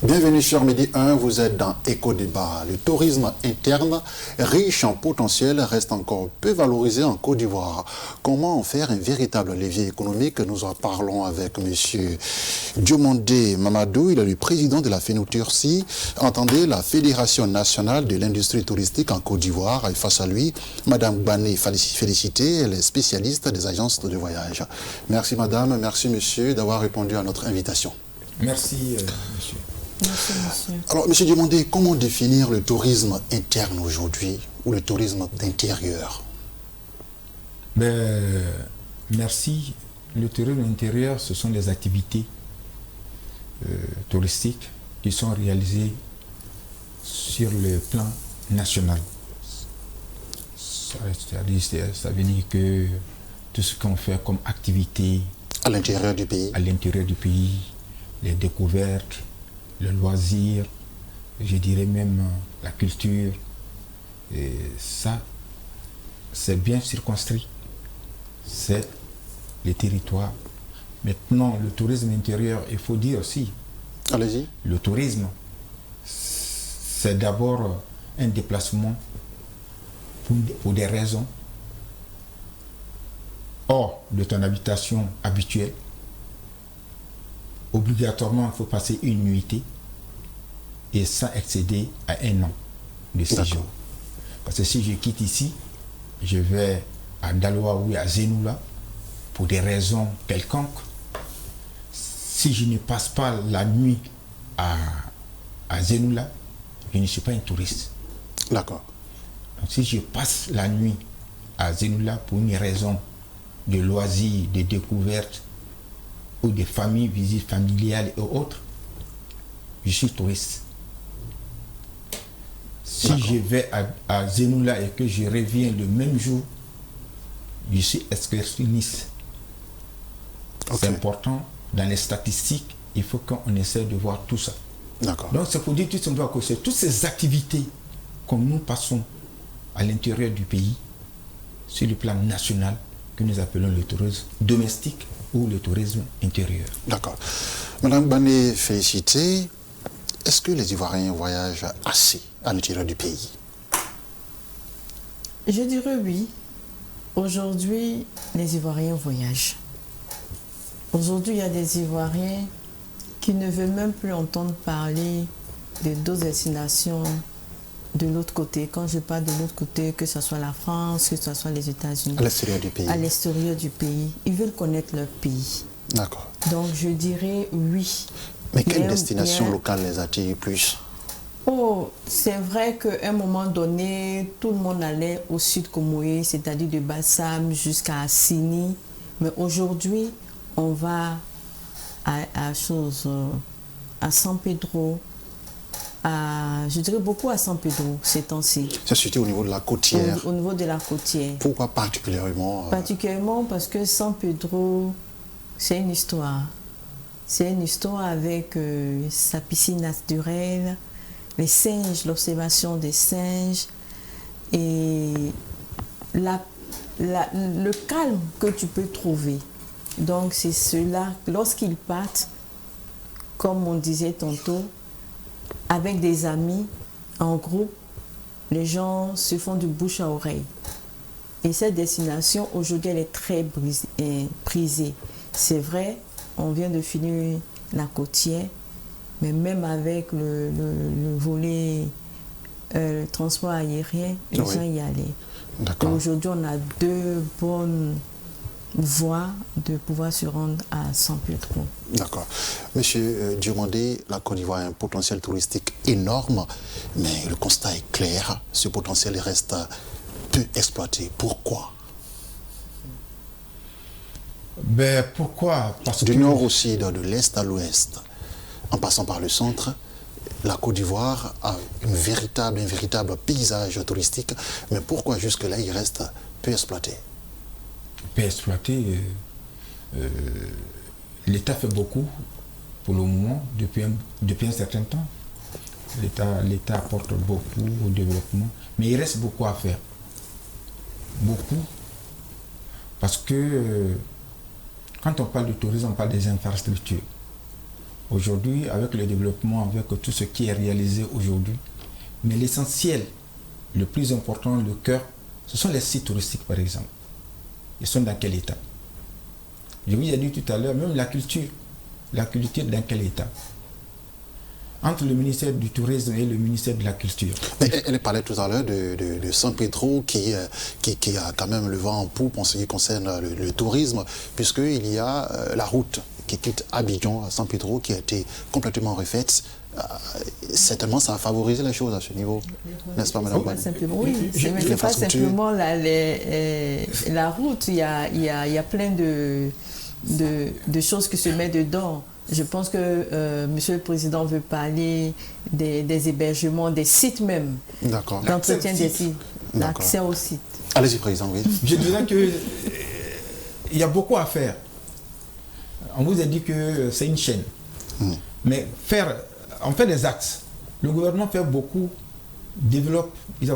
Bienvenue sur Midi 1, vous êtes dans Éco-Débat. Le tourisme interne, riche en potentiel, reste encore peu valorisé en Côte d'Ivoire. Comment en faire un véritable levier économique? Nous en parlons avec M. Diomandé Mamadou, il est le président de la FENUTURSI, entendez la Fédération nationale de l'industrie touristique en Côte d'Ivoire. Et face à lui, Mme Bané Félicité, elle est spécialiste des agences de voyage. Merci Madame, merci Monsieur d'avoir répondu à notre invitation. Merci Monsieur. Merci, monsieur. Alors, M. Diomandé, comment définir le tourisme interne aujourd'hui ou le tourisme d'intérieur? Merci. Le tourisme intérieur, ce sont des activités touristiques qui sont réalisées sur le plan national. Ça veut dire que tout ce qu'on fait comme activité à l'intérieur du pays, les découvertes, le loisir, je dirais même la culture, et ça, c'est bien circonscrit. C'est les territoires. Maintenant, le tourisme intérieur, il faut dire aussi. Allez-y. Le tourisme, c'est d'abord un déplacement pour des raisons hors de ton habitation habituelle. Obligatoirement, il faut passer une nuitée et sans excéder à 1 an de séjour. Parce que si je quitte ici, je vais à Daloa ou à Zenoula pour des raisons quelconques. Si je ne passe pas la nuit à Zenoula, je ne suis pas un touriste. D'accord. Donc si je passe la nuit à Zenoula pour une raison de loisirs, de découverte, ou des familles, visites familiales et autres, je suis touriste. Si je vais à Zenoula et que je reviens le même jour, je suis excursionniste. C'est important, dans les statistiques, il faut qu'on essaie de voir tout ça. Donc c'est pour dire tout simplement que c'est toutes ces activités que nous passons à l'intérieur du pays, sur le plan national, que nous appelons le tourisme domestique ou le tourisme intérieur. D'accord. Madame Bané Félicité, est-ce que les Ivoiriens voyagent assez à l'intérieur du pays? Je dirais oui. Aujourd'hui, les Ivoiriens voyagent. Aujourd'hui, il y a des Ivoiriens qui ne veulent même plus entendre parler de d'autres destinations de l'autre côté. Quand je parle de l'autre côté, que ce soit la France, que ce soit les États-Unis. À l'extérieur du pays. À l'extérieur du pays. Ils veulent connaître leur pays. D'accord. Donc je dirais oui. Mais quelle destination locale les attire plus? Oh, c'est vrai qu'à un moment donné, tout le monde allait au sud Comoé, c'est-à-dire de Bassam jusqu'à Assini. Mais aujourd'hui, on va à San Pedro, je dirais beaucoup à San Pedro ces temps-ci. C'est surtout au niveau de la côtière. Au niveau de la côtière. Pourquoi particulièrement Particulièrement parce que San Pedro, c'est une histoire. C'est une histoire avec sa piscine naturelle, les singes, l'observation des singes et le calme que tu peux trouver. Donc c'est cela, lorsqu'ils partent, comme on disait tantôt, avec des amis, en groupe, les gens se font du bouche à oreille. Et cette destination, aujourd'hui, elle est très prisée. C'est vrai, on vient de finir la côtière, mais même avec le volet le transport aérien, les gens y allaient. Et aujourd'hui, on a 2 bonnes voies de pouvoir se rendre à San Pedro. D'accord. Monsieur Diomandé, la Côte d'Ivoire a un potentiel touristique énorme, mais le constat est clair, ce potentiel reste peu exploité. Pourquoi? Pourquoi? Parce du nord au sud, de l'est à l'ouest, en passant par le centre, la Côte d'Ivoire a un véritable paysage touristique, mais pourquoi jusque-là il reste peu exploité? Peu exploité, l'État fait beaucoup pour le moment, depuis un certain temps. L'État apporte beaucoup au développement, mais il reste beaucoup à faire. Beaucoup. Parce que quand on parle de tourisme, on parle des infrastructures. aujourd'hui, avec le développement, avec tout ce qui est réalisé aujourd'hui. Mais l'essentiel, le plus important, le cœur, ce sont les sites touristiques, par exemple. Ils sont dans quel état? Je vous ai dit tout à l'heure, même la culture dans quel état? Entre le ministère du Tourisme et le ministère de la Culture. Elle parlait tout à l'heure de San Pedro qui a quand même le vent en poupe en ce qui concerne le tourisme, puisqu'il y a la route qui quitte Abidjan à San Pedro qui a été complètement refaite. Certainement, ça a favorisé les choses à ce niveau, n'est-ce pas, Madame Bani? Oui, c'est pas simplement la route, il y a plein de choses qui se mettent dedans. Je pense que Monsieur le Président veut parler des hébergements, des sites même, d'entretien des sites, l'accès aux sites. Allez-y, Président, oui. Je dirais qu'il y a beaucoup à faire. On vous a dit que c'est une chaîne. Mais on fait des axes. Le gouvernement fait beaucoup, développe, ils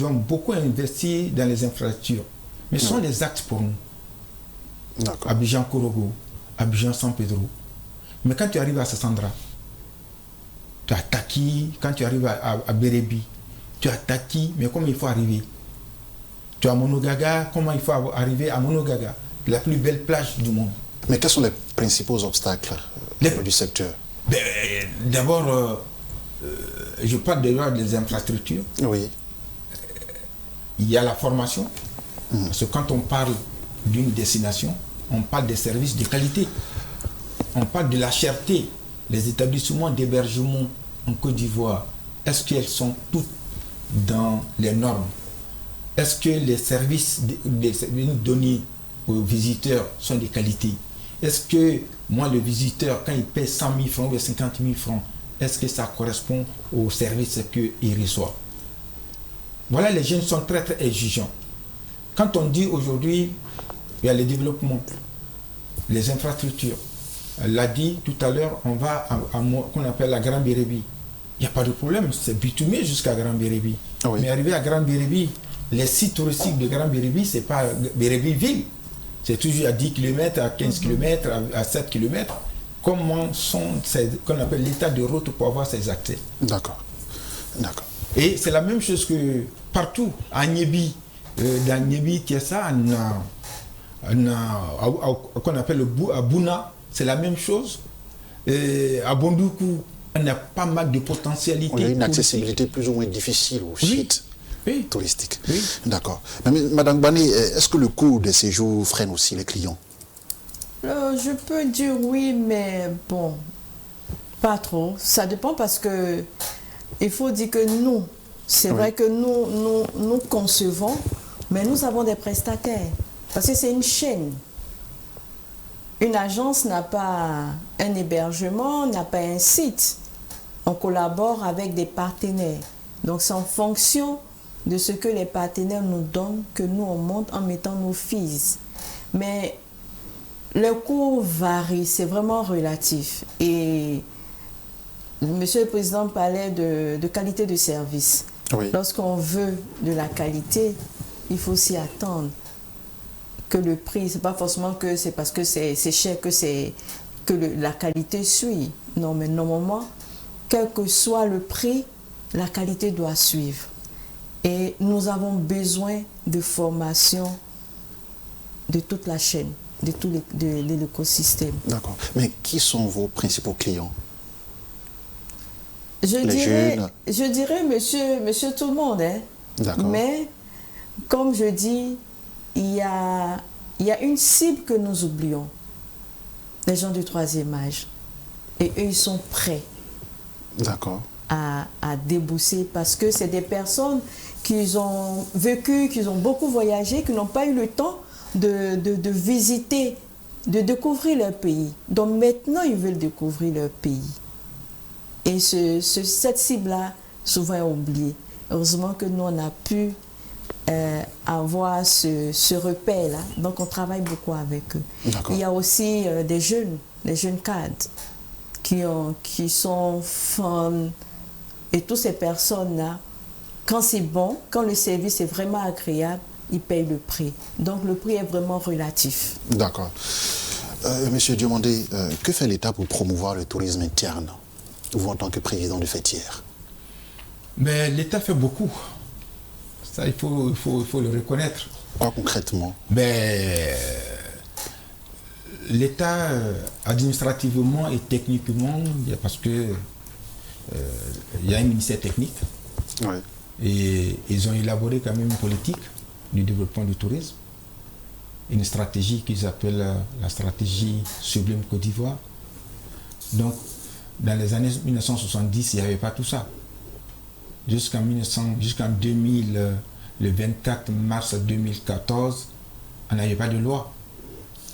ont beaucoup investi dans les infrastructures. Mais ce sont des axes pour nous. Abidjan-Korogo, Abidjan-San Pedro. Mais quand tu arrives à Sassandra, tu as Taki, quand tu arrives à Bérébi, tu as Taki, mais comment il faut arriver? Tu as Monogaga, comment il faut arriver à Monogaga, la plus belle plage du monde. Mais quels sont les principaux obstacles du secteur? D'abord, je parle des infrastructures. Oui. Il y a la formation. Parce que quand on parle d'une destination, on parle des services de qualité. On parle de la cherté. Les établissements d'hébergement en Côte d'Ivoire, est-ce qu'elles sont toutes dans les normes? Est-ce que les services donnés aux visiteurs sont de qualité? Est-ce que moi, le visiteur, quand il paie 100 000 francs ou 50 000 francs, est-ce que ça correspond aux services qu'il reçoit? Voilà, les jeunes sont très très exigeants. Quand on dit aujourd'hui, il y a le développement, les infrastructures, elle l'a dit tout à l'heure, on va à qu'on appelle la Grand Bérébi. Il n'y a pas de problème, c'est bitumé jusqu'à Grand Bérébi. Oui. Mais arrivé à Grand Bérébi, les sites touristiques de Grand Bérébi, ce n'est pas Bérébi-Ville. C'est toujours à 10 km, à 15 km, à 7 km. Comment qu'on appelle l'état de route pour avoir ces accès? D'accord. Et c'est la même chose que partout, à Nyebi, dans Nyebi, qui est ça, qu'on appelle à Bouna, c'est la même chose. À Bondoukou, on a pas mal de potentialités. On a une accessibilité plus ou moins difficile aux sites touristiques. Oui. D'accord. Madame Bani, est-ce que le coût des séjours freine aussi les clients? Je peux dire oui, mais bon, pas trop. Ça dépend parce que il faut dire que nous, c'est vrai que nous concevons, mais nous avons des prestataires. Parce que c'est une chaîne. Une agence n'a pas un hébergement, n'a pas un site. On collabore avec des partenaires. Donc c'est en fonction de ce que les partenaires nous donnent que nous on monte en mettant nos fees. Mais le coût varie, c'est vraiment relatif. Et Monsieur le Président parlait de qualité de service. Oui. Lorsqu'on veut de la qualité, il faut s'y attendre. Que le prix, c'est pas forcément que c'est parce que c'est cher que la qualité suit. Non, mais normalement, quel que soit le prix, la qualité doit suivre. Et nous avons besoin de formation de toute la chaîne, de tout l'écosystème. D'accord. Mais qui sont vos principaux clients? Je dirais monsieur tout le monde. Hein. D'accord. Mais, comme je dis, il y a une cible que nous oublions, les gens du troisième âge. Et eux, ils sont prêts à débourser parce que c'est des personnes qui ont vécu, qui ont beaucoup voyagé, qui n'ont pas eu le temps de visiter, de découvrir leur pays. Donc maintenant, ils veulent découvrir leur pays. Et cette cible-là, souvent est oubliée. Heureusement que nous, on a pu avoir ce repère-là. Donc, on travaille beaucoup avec eux. Il y a aussi des jeunes cadres qui sont fans. Et toutes ces personnes-là, quand c'est bon, quand le service est vraiment agréable, ils payent le prix. Donc, le prix est vraiment relatif. D'accord. Monsieur Diomandé, que fait l'État pour promouvoir le tourisme interne, vous en tant que président de fêtière? Mais l'État fait beaucoup. Ça, il faut le reconnaître. Quoi concrètement? Mais l'État, administrativement et techniquement, parce que il y a un ministère technique, Oui. et ils ont élaboré quand même une politique du développement du tourisme, une stratégie qu'ils appellent la stratégie Sublime Côte d'Ivoire. Donc, dans les années 1970, il n'y avait pas tout ça. Jusqu'en 2000, le 24 mars 2014, on n'avait pas de loi.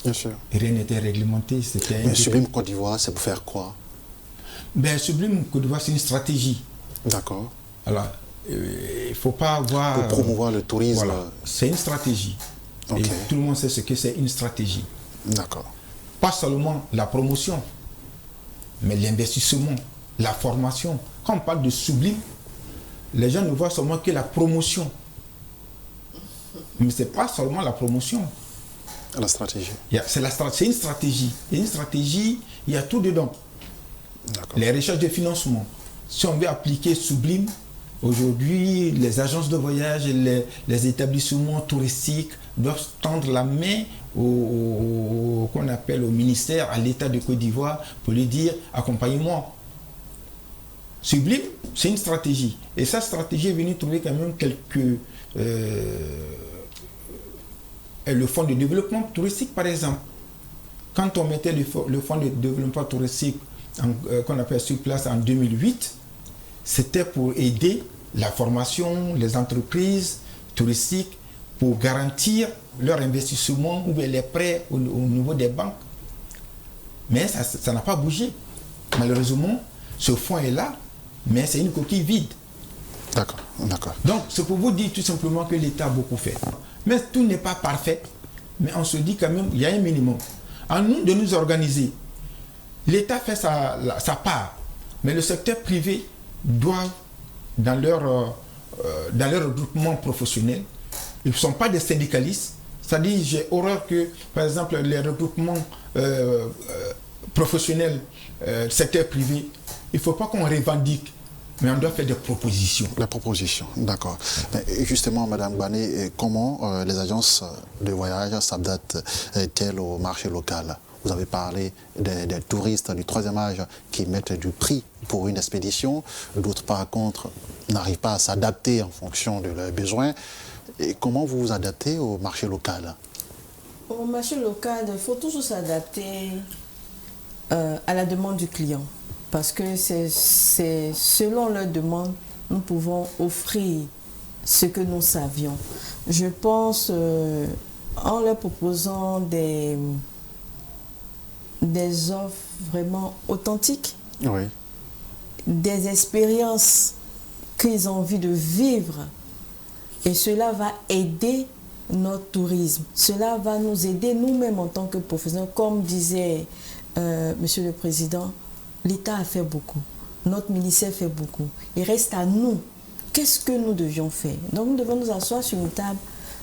Bien sûr. Et rien n'était réglementé. Mais Sublime Côte d'Ivoire, c'est pour faire quoi? Ben, Sublime Côte d'Ivoire, c'est une stratégie. D'accord. Alors, il ne faut pas avoir... Pour promouvoir le tourisme. Voilà, c'est une stratégie. Okay. Et tout le monde sait ce que c'est une stratégie. D'accord. Pas seulement la promotion, mais l'investissement, la formation. Quand on parle de Sublime, les gens ne voient seulement que la promotion. Mais ce n'est pas seulement la promotion. La stratégie. C'est une stratégie. Et une stratégie, il y a tout dedans. Les recherches de financement. Si on veut appliquer Sublime, aujourd'hui, les agences de voyage et les établissements touristiques doivent tendre la main qu'on appelle au ministère, à l'État de Côte d'Ivoire, pour lui dire « accompagnez-moi ». Sublime, c'est une stratégie. Et cette stratégie est venue trouver quand même quelques... le fonds de développement touristique, par exemple. Quand on mettait le fonds de développement touristique qu'on appelle sur place en 2008, c'était pour aider la formation, les entreprises touristiques, pour garantir leur investissement ou les prêts au niveau des banques. Mais ça n'a pas bougé. Malheureusement, ce fonds est là, mais c'est une coquille vide. D'accord, d'accord. Donc, c'est pour vous dire tout simplement que l'État a beaucoup fait. Mais tout n'est pas parfait. Mais on se dit quand même, il y a un minimum. À nous de nous organiser. L'État fait sa part. Mais le secteur privé doit, dans leur regroupement professionnel, ils ne sont pas des syndicalistes. C'est-à-dire, j'ai horreur que, par exemple, les regroupements professionnels, secteur privé, il ne faut pas qu'on revendique. Mais on doit faire des propositions. Des propositions, d'accord. Justement, Madame Bané, comment les agences de voyage s'adaptent-elles au marché local? Vous avez parlé des touristes du troisième âge qui mettent du prix pour une expédition. D'autres, par contre, n'arrivent pas à s'adapter en fonction de leurs besoins. Et comment vous vous adaptez au marché local? Au marché local, il faut toujours s'adapter à la demande du client. Parce que c'est selon leur demande, nous pouvons offrir ce que nous savions. Je pense, en leur proposant des offres vraiment authentiques, oui, des expériences qu'ils ont envie de vivre, et cela va aider notre tourisme. Cela va nous aider nous-mêmes en tant que professionnels. Comme disait Monsieur le Président, l'État a fait beaucoup, notre ministère fait beaucoup. Il reste à nous. Qu'est-ce que nous devions faire? Donc nous devons nous asseoir sur une table,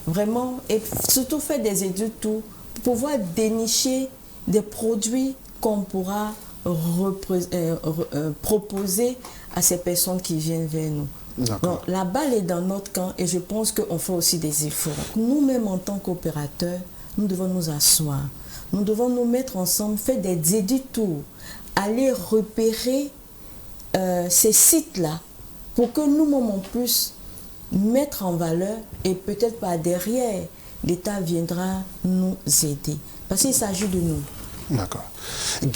vraiment, et surtout faire des études pour pouvoir dénicher des produits qu'on pourra proposer à ces personnes qui viennent vers nous. Donc, la balle est dans notre camp et je pense qu'on fait aussi des efforts. Nous-mêmes, en tant qu'opérateurs, nous devons nous asseoir. Nous devons nous mettre ensemble, faire des éditours, aller repérer ces sites-là pour que nous-mêmes on puisse mettre en valeur et peut-être pas derrière, l'État viendra nous aider. Parce qu'il s'agit de nous. D'accord.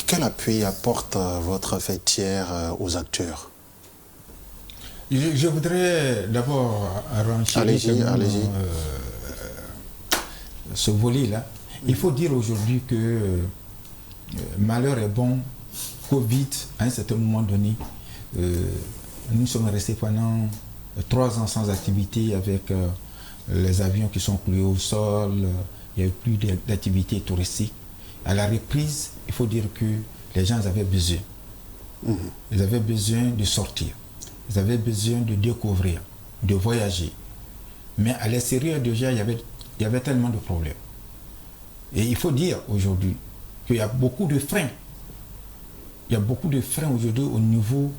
Quel appui apporte votre fêtière aux acteurs? Je voudrais d'abord allez-y. Ce volet-là. Il faut dire aujourd'hui que malheur est bon. Covid, à un certain moment donné, nous sommes restés pendant 3 ans sans activité avec les avions qui sont cloués au sol, il n'y avait plus d'activité touristique. À la reprise, il faut dire que les gens avaient besoin. Ils avaient besoin de sortir. Ils avaient besoin de découvrir, de voyager. Mais à l'extérieur déjà, il y avait tellement de problèmes. Et il faut dire aujourd'hui qu'il y a beaucoup de freins. Il y a beaucoup de freins aujourd'hui au niveau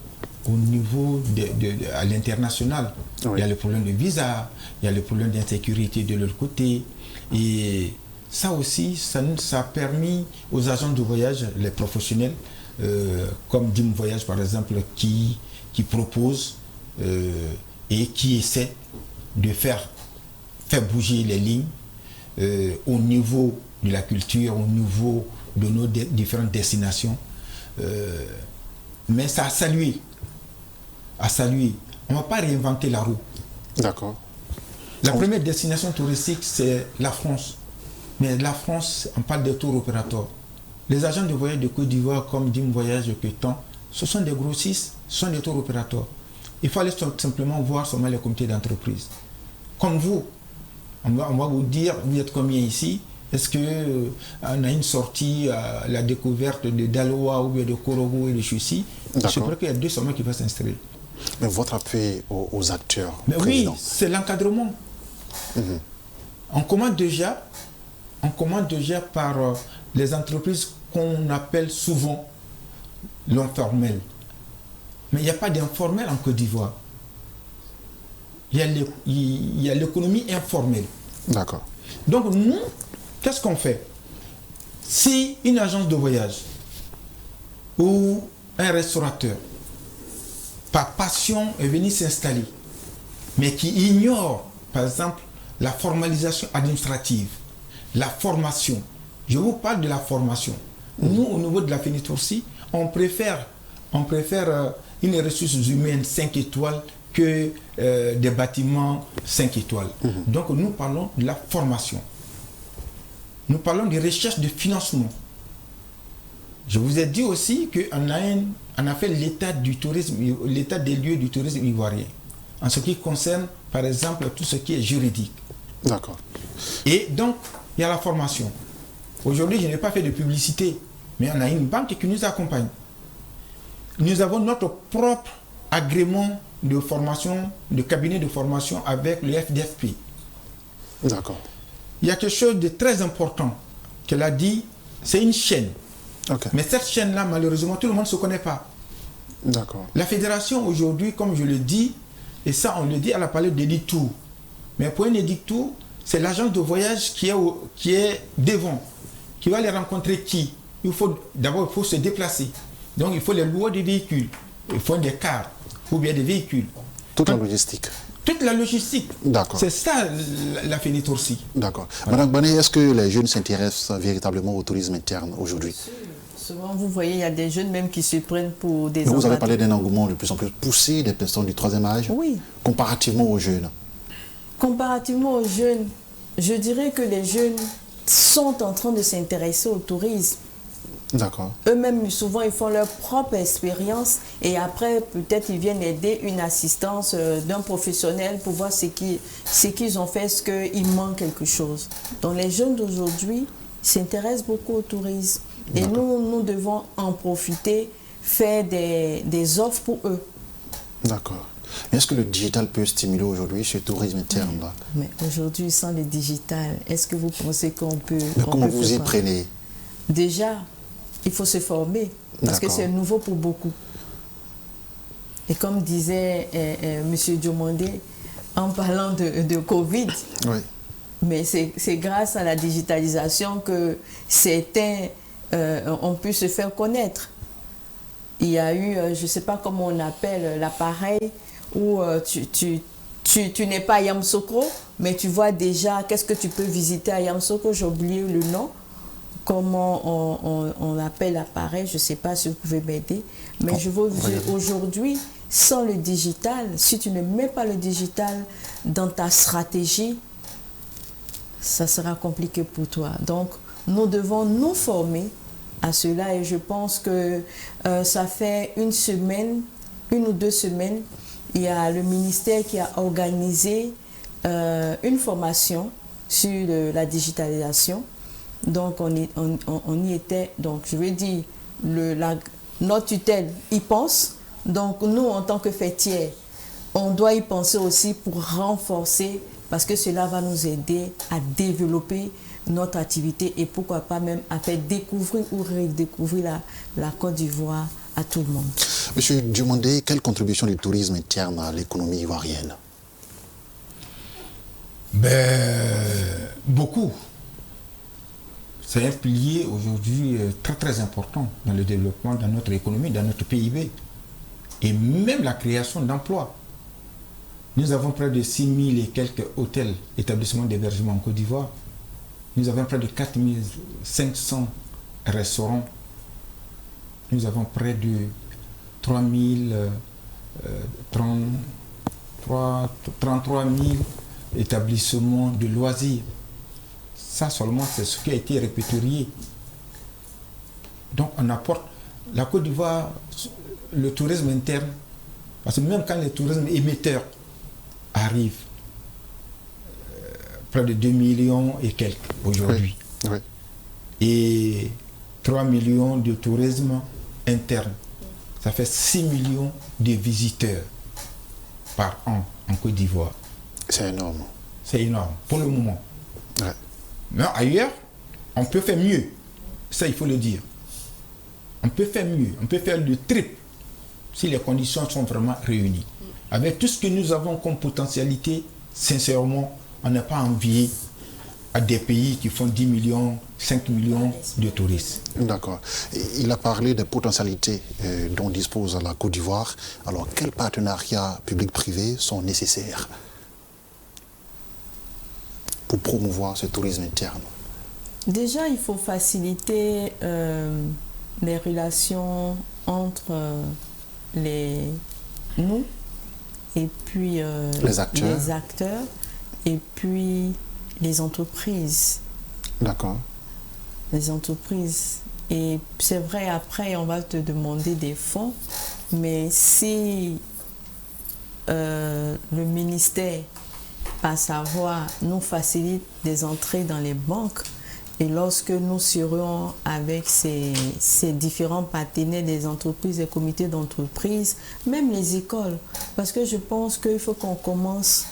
à l'international. Oui. Il y a le problème de visa, il y a le problème d'insécurité de l'autre côté. Et ça aussi, ça a permis aux agents de voyage, les professionnels, comme Dim Voyage par exemple, qui proposent et qui essaient de faire bouger les lignes au niveau de la culture, au niveau de nos différentes destinations. Mais ça a salué. On ne va pas réinventer la roue. D'accord. La première destination touristique, c'est la France. Mais la France, on parle des tours opérateurs. Les agents de voyage de Côte d'Ivoire, comme Dim Voyage, Pétan, ce sont des grossistes, ce sont des tours opérateurs. Il faut aller simplement voir seulement les comités d'entreprise. Comme vous, on va vous dire, vous êtes combien ici? Est-ce qu'on a une sortie à la découverte de Daloa ou bien de Korogo et de Chussi? Je crois qu'il y a 2 sommets qui vont s'installer. Mais votre appui aux acteurs. Mais oui, c'est l'encadrement. On commande déjà par les entreprises qu'on appelle souvent l'informel. Mais il n'y a pas d'informel en Côte d'Ivoire. Il y a l'économie informelle. D'accord. Donc nous, qu'est-ce qu'on fait? Si une agence de voyage ou un restaurateur, par passion, est venu s'installer, mais qui ignore, par exemple, la formalisation administrative, la formation. Je vous parle de la formation. Nous, au niveau de la Fénitorsi, on préfère une ressource humaine 5 étoiles que des bâtiments 5 étoiles. Donc nous parlons de la formation. Nous parlons de recherche de financement. Je vous ai dit aussi qu'on a fait l'état des lieux du tourisme ivoirien, en ce qui concerne, par exemple, tout ce qui est juridique. D'accord. Et donc, il y a la formation. Aujourd'hui, je n'ai pas fait de publicité, mais on a une banque qui nous accompagne. Nous avons notre propre agrément de formation, de cabinet de formation avec le FDFP. D'accord. Il y a quelque chose de très important qu'elle a dit, c'est une chaîne. Okay. Mais cette chaîne-là, malheureusement, tout le monde ne se connaît pas. D'accord. La fédération, aujourd'hui, comme je le dis, et ça, on le dit, elle a parlé d'Edictour. Mais pour un Edictour, c'est l'agence de voyage qui est devant, qui va aller rencontrer qui. D'abord, il faut se déplacer. Donc, il faut les louer des véhicules. Il faut des cars ou bien des véhicules. Toute la logistique. Toute la logistique. D'accord. C'est ça la Fénitorsi. D'accord. Madame Bané, est-ce que les jeunes s'intéressent véritablement au tourisme interne aujourd'hui? Souvent, vous voyez, il y a des jeunes même qui se prennent pour des ambassadeurs. Vous avez parlé d'un engouement de plus en plus poussé des personnes du 3e âge. Oui. Comparativement aux jeunes. Comparativement aux jeunes, je dirais que les jeunes sont en train de s'intéresser au tourisme. D'accord. Eux-mêmes, souvent, ils font leur propre expérience et après, peut-être, ils viennent aider une assistance d'un professionnel pour voir ce qu'ils ont fait, est-ce qu'il manque quelque chose. Donc, les jeunes d'aujourd'hui s'intéressent beaucoup au tourisme. Et nous devons en profiter, faire des offres pour eux. D'accord. Mais est-ce que le digital peut stimuler aujourd'hui ce tourisme interne là? Mais aujourd'hui, sans le digital, est-ce que vous pensez qu'on peut... Mais comment vous y prenez? Déjà, il faut se former, parce que c'est nouveau pour beaucoup. Et comme disait M. Diomandé, en parlant de Covid, oui. Mais c'est grâce à la digitalisation que certains ont pu se faire connaître. Il y a eu, je ne sais pas comment on appelle l'appareil, où tu n'es pas à Yamoussoukro, mais tu vois déjà qu'est-ce que tu peux visiter à Yamoussoukro, j'ai oublié le nom. Comment on appelle l'appareil, je ne sais pas si vous pouvez m'aider. Mais je veux dire, aujourd'hui, sans le digital, si tu ne mets pas le digital dans ta stratégie, ça sera compliqué pour toi. Donc, nous devons nous former à cela et je pense que ça fait une ou 2 semaines, il y a le ministère qui a organisé une formation sur la digitalisation. Donc, on y était. Donc, je veux dire, notre tutelle y pense. Donc, nous, en tant que fêtières, on doit y penser aussi pour renforcer, parce que cela va nous aider à développer notre activité et pourquoi pas même à faire découvrir ou redécouvrir la Côte d'Ivoire à tout le monde. Monsieur Diomandé, quelle contribution du tourisme interne à l'économie ivoirienne? Beaucoup. C'est un pilier aujourd'hui très très important dans le développement de notre économie, dans notre PIB. Et même la création d'emplois. Nous avons près de 6 000 et quelques hôtels, établissements d'hébergement en Côte d'Ivoire. Nous avons près de 4 500 restaurants. Nous avons près de 33 000 établissements de loisirs. Ça seulement, c'est ce qui a été répertorié. Donc on apporte la Côte d'Ivoire, le tourisme interne, parce que même quand le tourisme émetteur arrive, près de 2 millions et quelques aujourd'hui, Oui. et 3 millions de tourisme interne, ça fait 6 millions de visiteurs par an en Côte d'Ivoire. C'est énorme. C'est énorme pour le moment. Ouais. Mais ailleurs, on peut faire mieux. Ça, il faut le dire. On peut faire mieux. On peut faire le triple si les conditions sont vraiment réunies. Avec tout ce que nous avons comme potentialité, sincèrement, on n'a pas envie à des pays qui font 10 millions, 5 millions de touristes. D'accord. Il a parlé des potentialités dont dispose la Côte d'Ivoire. Alors, quels partenariats publics-privés sont nécessaires pour promouvoir ce tourisme interne? Déjà, il faut faciliter les relations entre nous et puis les acteurs et puis les entreprises. D'accord. Les entreprises. Et c'est vrai, après, on va te demander des fonds, mais si le ministère, par sa voix, nous facilite des entrées dans les banques, et lorsque nous serons avec ces différents partenaires des entreprises, des comités d'entreprise, même les écoles, parce que je pense qu'il faut qu'on commence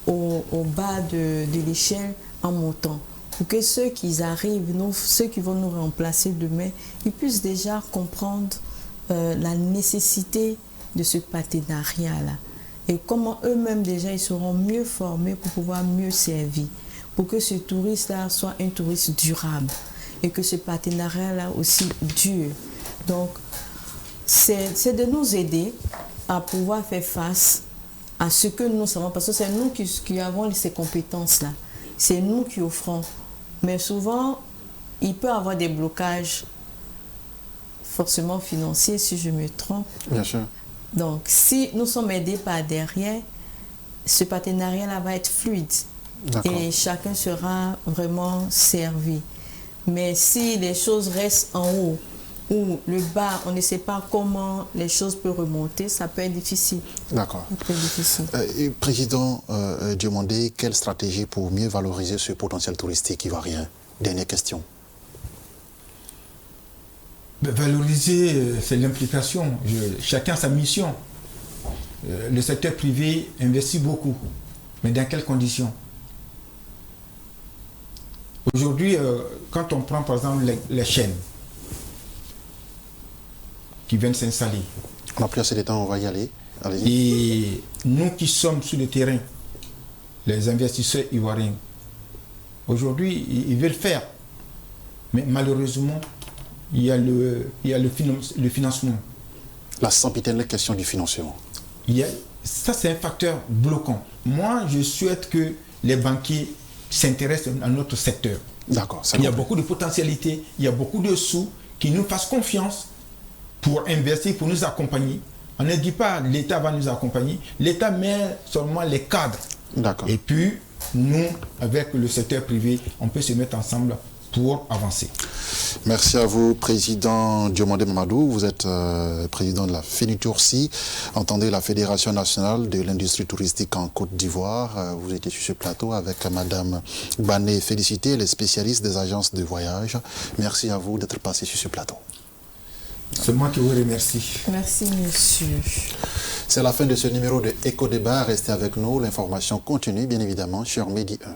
au bas de l'échelle en montant, pour que ceux qui arrivent, ceux qui vont nous remplacer demain, ils puissent déjà comprendre la nécessité de ce partenariat-là. Et comment eux-mêmes déjà ils seront mieux formés pour pouvoir mieux servir, pour que ce touriste-là soit un touriste durable et que ce partenariat-là aussi dure. Donc, c'est de nous aider à pouvoir faire face à ce que nous savons, parce que c'est nous qui avons ces compétences-là. C'est nous qui offrons. Mais souvent, il peut y avoir des blocages forcément financiers, si je me trompe. Bien sûr. Donc, si nous sommes aidés par derrière, ce partenariat-là va être fluide et chacun sera vraiment servi. Mais si les choses restent en haut ou le bas, on ne sait pas comment les choses peuvent remonter, ça peut être difficile. D'accord. Ça peut être difficile. Président Diomandé, quelle stratégie pour mieux valoriser ce potentiel touristique ivoirien? Dernière question. Valoriser, c'est l'implication. Chacun sa mission. Le secteur privé investit beaucoup. Mais dans quelles conditions? Aujourd'hui, quand on prend par exemple les chaînes qui viennent s'installer. On n'a plus assez de temps, on va y aller. Et nous qui sommes sur le terrain, les investisseurs ivoiriens, aujourd'hui, ils veulent faire. Mais malheureusement, il y a le financement. La sempiternelle question du financement. Ça, c'est un facteur bloquant. Moi, je souhaite que les banquiers s'intéressent à notre secteur. D'accord. Il y a beaucoup de potentialités, il y a beaucoup de sous, qui nous fassent confiance pour investir, pour nous accompagner. On ne dit pas l'État va nous accompagner, l'État met seulement les cadres. D'accord. Et puis, nous, avec le secteur privé, on peut se mettre ensemble pour avancer. Merci à vous, Président Diomandé Mamadou. Vous êtes président de la FENITOURCI. Entendez la Fédération nationale de l'industrie touristique en Côte d'Ivoire. Vous étiez sur ce plateau avec Madame Bané Félicité, les spécialistes des agences de voyage. Merci à vous d'être passé sur ce plateau. C'est moi qui vous remercie. Merci, monsieur. C'est la fin de ce numéro de Éco Débat. Restez avec nous. L'information continue, bien évidemment, sur Medi 1.